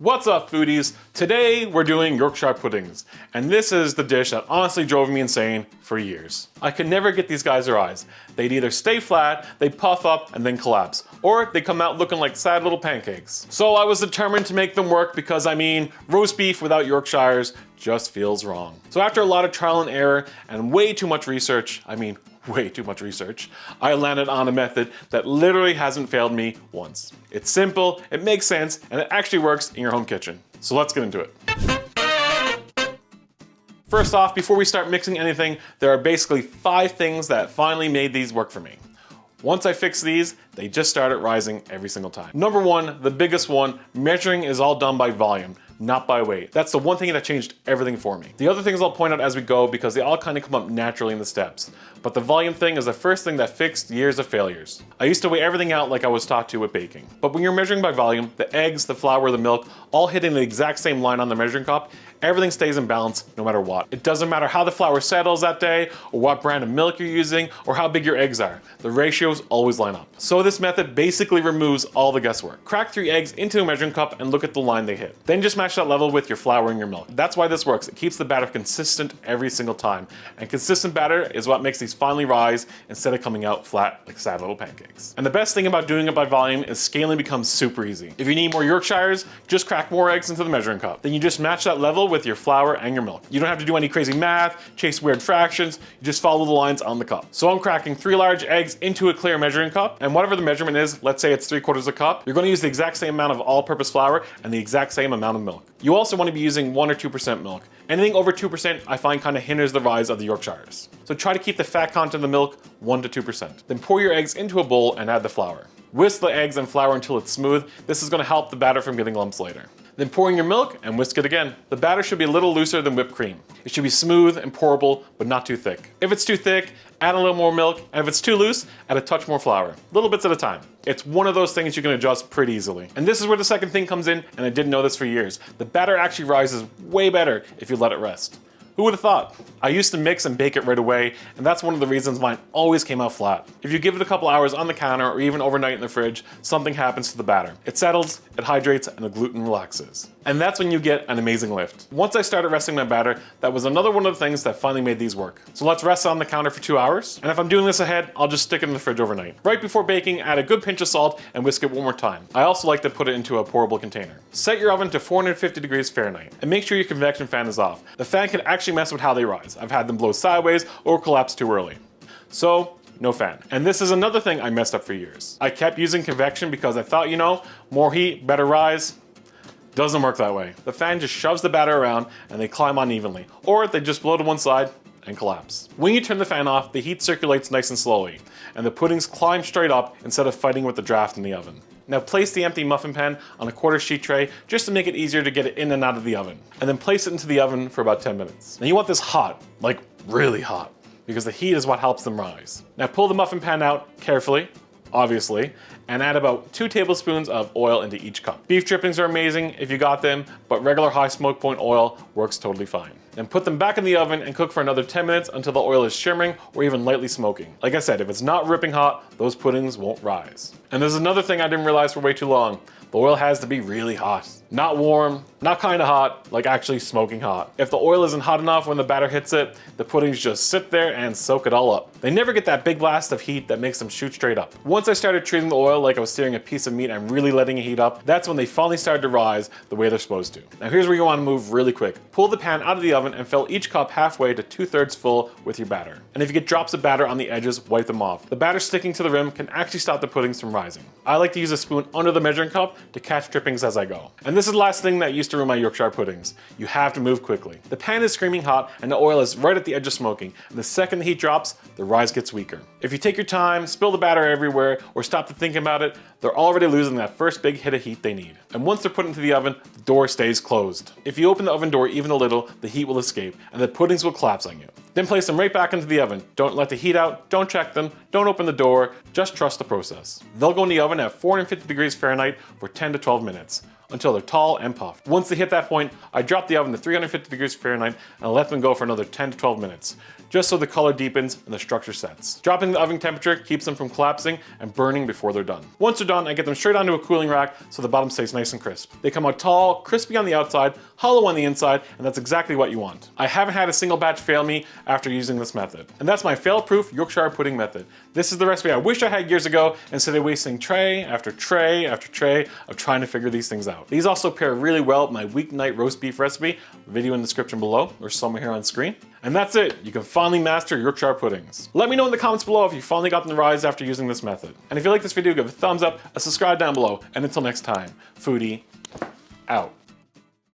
What's up, foodies? Today we're doing Yorkshire puddings, and this is the dish that honestly drove me insane for years. I could never get these guys to rise. They'd either stay flat, they puff up and then collapse, or they come out looking like sad little pancakes. So I was determined to make them work because, roast beef without Yorkshires just feels wrong. So after a lot of trial and error and way too much research, I landed on a method that literally hasn't failed me once. It's simple, it makes sense, and it actually works in your home kitchen. So let's get into it. First off, before we start mixing anything, there are basically 5 things that finally made these work for me. Once I fixed these, they just started rising every single time. Number 1, the biggest one, measuring is all done by volume, not by weight. That's the one thing that changed everything for me. The other things I'll point out as we go because they all kind of come up naturally in the steps. But the volume thing is the first thing that fixed years of failures. I used to weigh everything out like I was taught to with baking. But when you're measuring by volume, the eggs, the flour, the milk, all hitting the exact same line on the measuring cup, everything stays in balance no matter what. It doesn't matter how the flour settles that day, or what brand of milk you're using, or how big your eggs are. The ratios always line up. So this method basically removes all the guesswork. Crack 3 eggs into a measuring cup and look at the line they hit. Then just match that level with your flour and your milk. That's why this works. It keeps the batter consistent every single time. And consistent batter is what makes these finally rise instead of coming out flat like sad little pancakes. And the best thing about doing it by volume is scaling becomes super easy. If you need more Yorkshires, just crack more eggs into the measuring cup. Then you just match that level with your flour and your milk. You don't have to do any crazy math, chase weird fractions, you just follow the lines on the cup. So I'm cracking 3 large eggs into a clear measuring cup, and whatever the measurement is, let's say it's 3/4 a cup, you're going to use the exact same amount of all-purpose flour and the exact same amount of milk. You also want to be using 1 or 2% milk. Anything over 2% I find kind of hinders the rise of the Yorkshires. So try to keep the fat content of the milk 1 to 2%. Then pour your eggs into a bowl and add the flour. Whisk the eggs and flour until it's smooth. This is going to help the batter from getting lumps later. Then pour in your milk and whisk it again. The batter should be a little looser than whipped cream. It should be smooth and pourable, but not too thick. If it's too thick, add a little more milk, and if it's too loose, add a touch more flour. Little bits at a time. It's one of those things you can adjust pretty easily. And this is where the second thing comes in, and I didn't know this for years. The batter actually rises way better if you let it rest. Who would have thought? I used to mix and bake it right away, and that's one of the reasons mine always came out flat. If you give it a couple hours on the counter or even overnight in the fridge, something happens to the batter. It settles, it hydrates, and the gluten relaxes. And that's when you get an amazing lift. Once I started resting my batter, that was another one of the things that finally made these work. So let's rest on the counter for 2 hours, and if I'm doing this ahead, I'll just stick it in the fridge overnight. Right before baking, add a good pinch of salt and whisk it one more time. I also like to put it into a pourable container. Set your oven to 450 degrees Fahrenheit, and make sure your convection fan is off. The fan can actually mess with how they rise. I've had them blow sideways or collapse too early. So, no fan. And this is another thing I messed up for years. I kept using convection because I thought, more heat, better rise. Doesn't work that way. The fan just shoves the batter around and they climb unevenly, or they just blow to one side and collapse. When you turn the fan off, the heat circulates nice and slowly, and the puddings climb straight up instead of fighting with the draft in the oven. Now place the empty muffin pan on a 1/4 sheet tray just to make it easier to get it in and out of the oven, and then place it into the oven for about 10 minutes. Now you want this hot, like really hot, because the heat is what helps them rise. Now pull the muffin pan out carefully, obviously, and add about 2 tablespoons of oil into each cup. Beef drippings are amazing if you got them, but regular high smoke point oil works totally fine. Then put them back in the oven and cook for another 10 minutes until the oil is shimmering or even lightly smoking. Like I said, if it's not ripping hot, those puddings won't rise. And there's another thing I didn't realize for way too long. The oil has to be really hot. Not warm, not kind of hot, like actually smoking hot. If the oil isn't hot enough when the batter hits it, the puddings just sit there and soak it all up. They never get that big blast of heat that makes them shoot straight up. Once I started treating the oil like I was searing a piece of meat and really letting it heat up, that's when they finally started to rise the way they're supposed to. Now here's where you want to move really quick. Pull the pan out of the oven and fill each cup halfway to 2/3 full with your batter. And if you get drops of batter on the edges, wipe them off. The batter sticking to the rim can actually stop the puddings from rising. I like to use a spoon under the measuring cup to catch drippings as I go. And this is the last thing that used to ruin my Yorkshire puddings. You have to move quickly. The pan is screaming hot and the oil is right at the edge of smoking. And the second the heat drops, the rise gets weaker. If you take your time, spill the batter everywhere, or stop to think about it, they're already losing that first big hit of heat they need. And once they're put into the oven, the door stays closed. If you open the oven door even a little, the heat will escape and the puddings will collapse on you. Then place them right back into the oven. Don't let the heat out, don't check them, don't open the door, just trust the process. They'll go in the oven at 450 degrees Fahrenheit for 10 to 12 minutes. until they're tall and puffed. Once they hit that point, I drop the oven to 350 degrees Fahrenheit and I let them go for another 10 to 12 minutes, just so the color deepens and the structure sets. Dropping the oven temperature keeps them from collapsing and burning before they're done. Once they're done, I get them straight onto a cooling rack so the bottom stays nice and crisp. They come out tall, crispy on the outside, hollow on the inside, and that's exactly what you want. I haven't had a single batch fail me after using this method. And that's my fail-proof Yorkshire pudding method. This is the recipe I wish I had years ago instead of wasting tray after tray after tray of trying to figure these things out. These also pair really well with my weeknight roast beef recipe, video in the description below or somewhere here on screen. And that's it, you can finally master Yorkshire puddings. Let me know in the comments below if you finally got the rise after using this method. And if you like this video, give it a thumbs up, a subscribe down below, and until next time, FOOD-DEE out.